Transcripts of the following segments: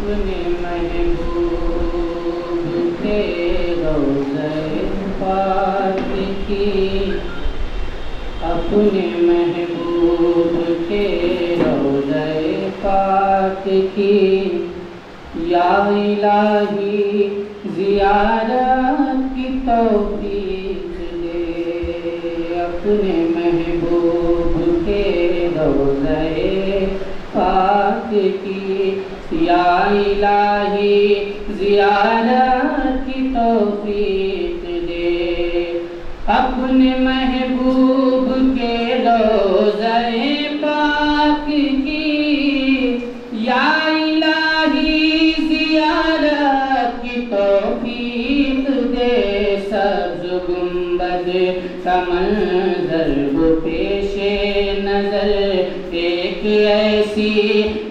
اپنے محبوب کے روضہ پاک کی، اپنے محبوب کے روضہ پاک کی، یا الہی زیارت کی توفیق دے، اپنے محبوب کے روضہ پاک کی، یا الہی زیارت کی توفیق دے، اپنے محبوب کے روضہ پاک کی، یا الہی زیارت کی توفیق دے، سبز گنبد کا منظر وہ پیش نظر، ایک ایسی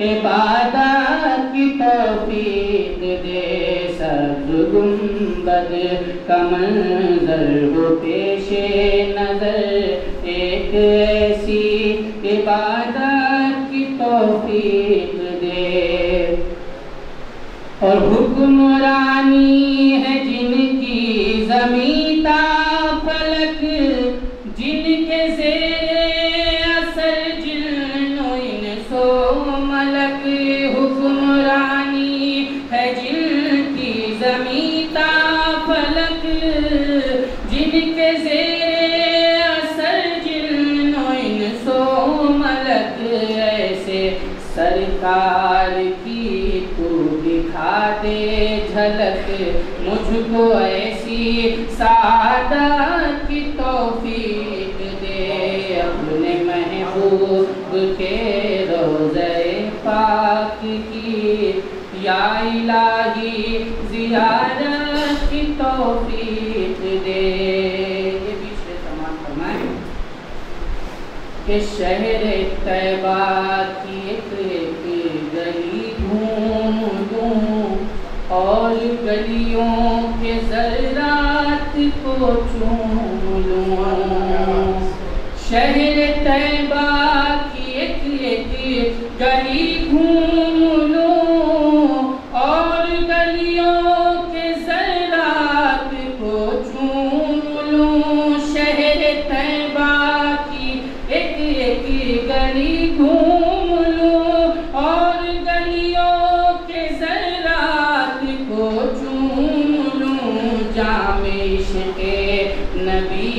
عبادت کی توفیق دے، سبز گنبد کا منظر وہ پیش نظر، ایک ایسی عبادت کی توفیق دے، اور حکمرانی ہے جن کی زمین تا فلک، جن کے زیر اثر جن و انس و ملک، حکمرانی ہے جن کی زمین تا فلک، جن کے زیر اثر جن و انس و ملک، ایسے سرکار کی تو دکھا دے جھلک، مجھ کو ایسی سعادت کی توفیق دے، اپنے محبوب کے روضہ پاک کی، یا الہی زیارت کی توفیق دے۔ یہ بیچ میں سماعت فرمائیں کہ شہر طیبہ کی ایک گلی گھوم لوں، اور گلیوں کے ذرات کو چوم لوں، شہر طیبہ کی ایک گلی گھوم لوں، اور گلیوں کے ذرات کو چوم لوں، شہر طیبہ کی ایک گلی گھوم لوں، اور گلیوں کے ذرات کو چوم لوں، جام عشق نبی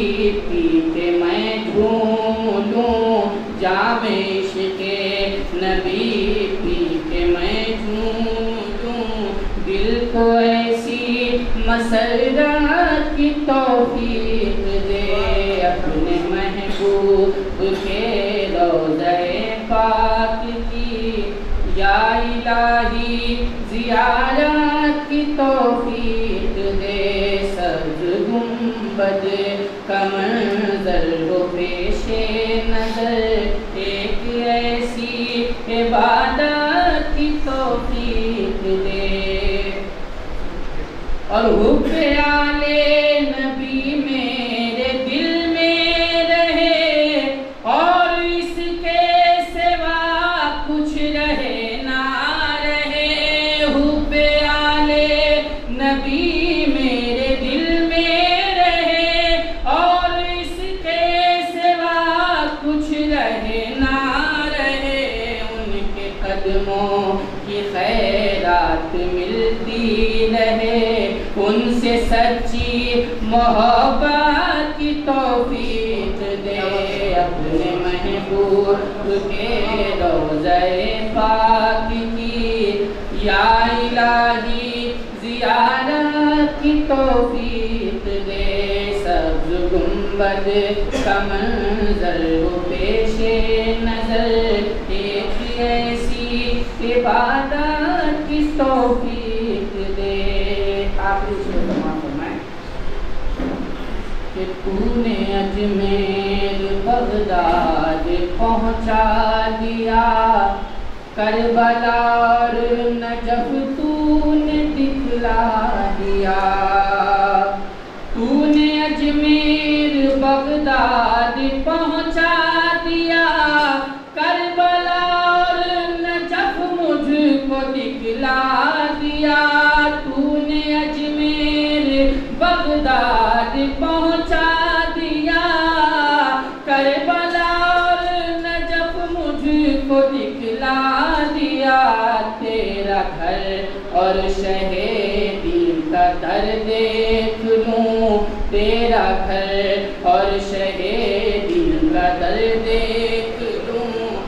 پی کے میں جھوم لوں، جام عشق نبی پی کے میں جھوم لوں، دل کو ایسی مسرت کی توفیق دے، اپنے محبوب کے روضہ پاک کی، یا الہی زیارت کی توفیق دے، سبز گنبد کا منظر وہ پیش نظر، ایک ایسی عبادت کی توفیق دے، اور حب آل نبی میرے دل میں رہے، اور اس کے سوا کچھ رہے نہ رہے، حب آل نبی میرے دل میں رہے، اور اس کے سوا کچھ رہے نہ رہے، ان کے قدموں کی خیرات ملتی رہے، ان سے سچی محبت کی توفیق دے، اپنے محبوب کے روضہ پاک کی، یا الہی زیارت کی توفیق دے، سبز گنبد کا منظر وہ پیش نظر، ایک ایسی عبادت کی توفیق دے۔ آخری سے تمام فرمائیں کہ تو نے اجمیر بغداد پہنچا دیا، کربلا اور نجف تو نے دکھلا دیا، تو نے اجمیر بغداد پہنچا دیا، کربلا اور نجف مجھ کو دکھلا دکھلا دیا تو نے اجمیر بغداد پہنچا دیا کربلا اور نجف مجھ کو دکھلا دیا تیرا گھر اور شہیدی کا در دیکھ لوں تیرا گھر اور شہیدی کا در دیکھ لوں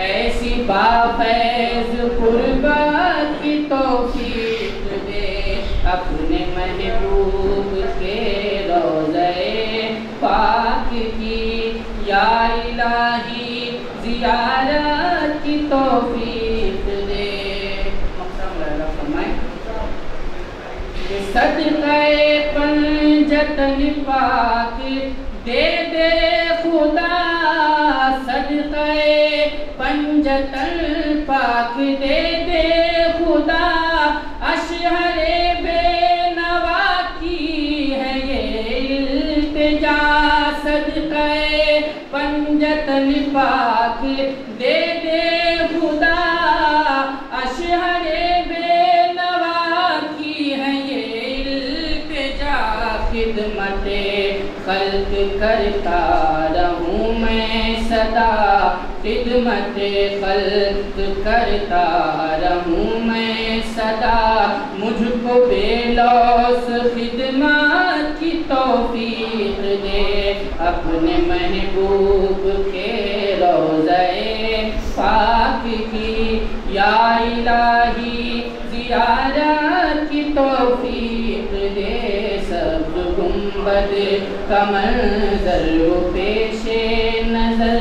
ایسی بافیض قربت کی توفیق دے اپنے محبوب کے روضے پاک کی یا الہی زیارت کی توفیق دے صدقہ پنجتن پاک دے دے خدا صدقہ پنجتن پاک دے دے خدا اشہر بے نوا کی ہے یہ التجا صدقہ پنجتن پاک دے دے خدا اشہر بے نوا کی ہے یہ التجا خدمت خلق کرتا رہوں میں صدا خدمت خلق کرتا رہوں میں صدا مجھ کو بے لوث خدمت کی توفیق دے اپنے محبوب کے روضے پاک کی یا الہی زیارت کی توفیق دے سب گنبد کا منظر و پیش نظر